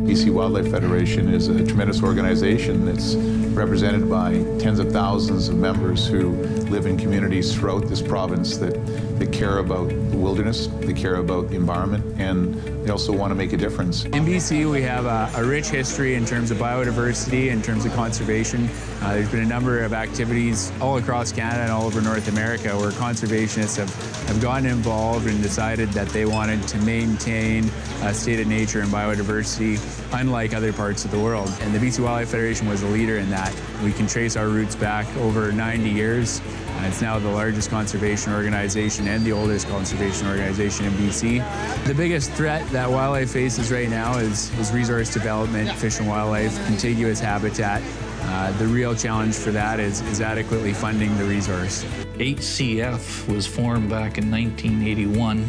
BC Wildlife Federation is a tremendous organization that's represented by tens of thousands of members who live in communities throughout this province that care about the wilderness, they care about the environment, and they also want to make a difference. In BC, we have a rich history in terms of biodiversity, in terms of conservation. There's been a number of activities all across Canada and all over North America where conservationists have gotten involved and decided that they wanted to maintain a state of nature and biodiversity unlike other parts of the world. And the BC Wildlife Federation was a leader in that. We can trace our roots back over 90 years. It's now the largest conservation organization and the oldest conservation organization in BC. The biggest threat that wildlife faces right now is resource development, fish and wildlife, contiguous habitat. The real challenge for that is adequately funding the resource. BCWF was formed back in 1981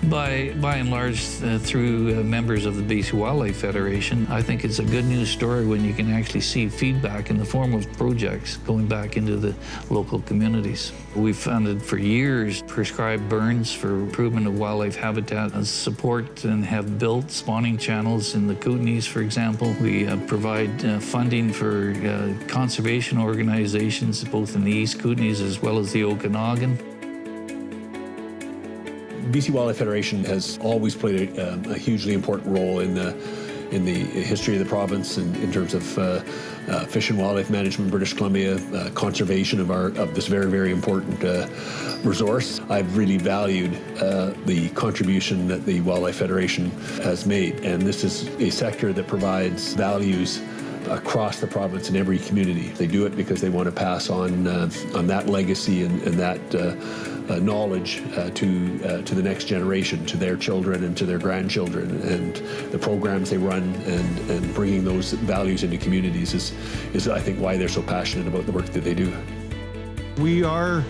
by and large through members of the BC Wildlife Federation. I think it's a good news story when you can actually see feedback in the form of projects going back into the local communities. We've funded for years prescribed burns for improvement of wildlife habitat, support and have built spawning channels in the Kootenays, for example. We provide funding for conservation organizations both in the East Kootenays as well as the Okanagan. BC Wildlife Federation has always played a hugely important role in the history of the province in terms of fish and wildlife management in British Columbia, conservation of this very, very important resource. I've really valued the contribution that the Wildlife Federation has made, and this is a sector that provides values across the province in every community. They do it because they want to pass on that legacy and that knowledge to the next generation, to their children and to their grandchildren, and the programs they run and bringing those values into communities is I think why they're so passionate about the work that they do. We are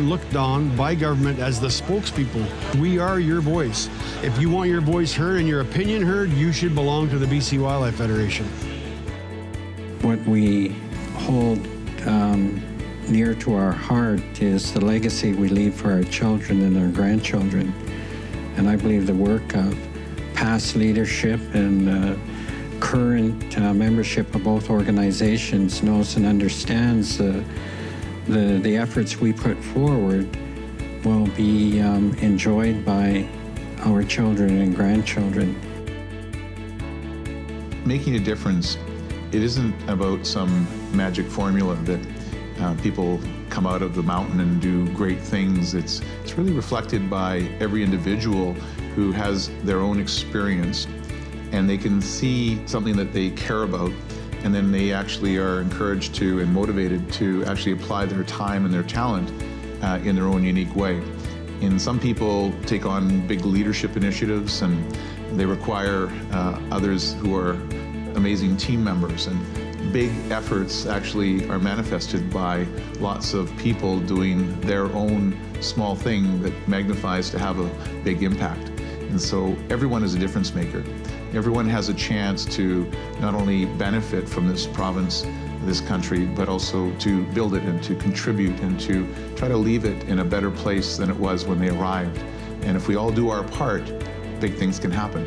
looked on by government as the spokespeople. We are your voice. If you want your voice heard and your opinion heard, you should belong to the BC Wildlife Federation. What we hold near to our heart is the legacy we leave for our children and our grandchildren. And I believe the work of past leadership and current membership of both organizations knows and understands the efforts we put forward will be enjoyed by our children and grandchildren. Making a difference, it isn't about some magic formula that people come out of the mountain and do great things. It's really reflected by every individual who has their own experience, and they can see something that they care about, and then they actually are encouraged to and motivated to actually apply their time and their talent in their own unique way. And some people take on big leadership initiatives, and they require others who are amazing team members, and big efforts actually are manifested by lots of people doing their own small thing that magnifies to have a big impact. And so everyone is a difference maker. Everyone has a chance to not only benefit from this province, this country, but also to build it and to contribute and to try to leave it in a better place than it was when they arrived. And if we all do our part, big things can happen.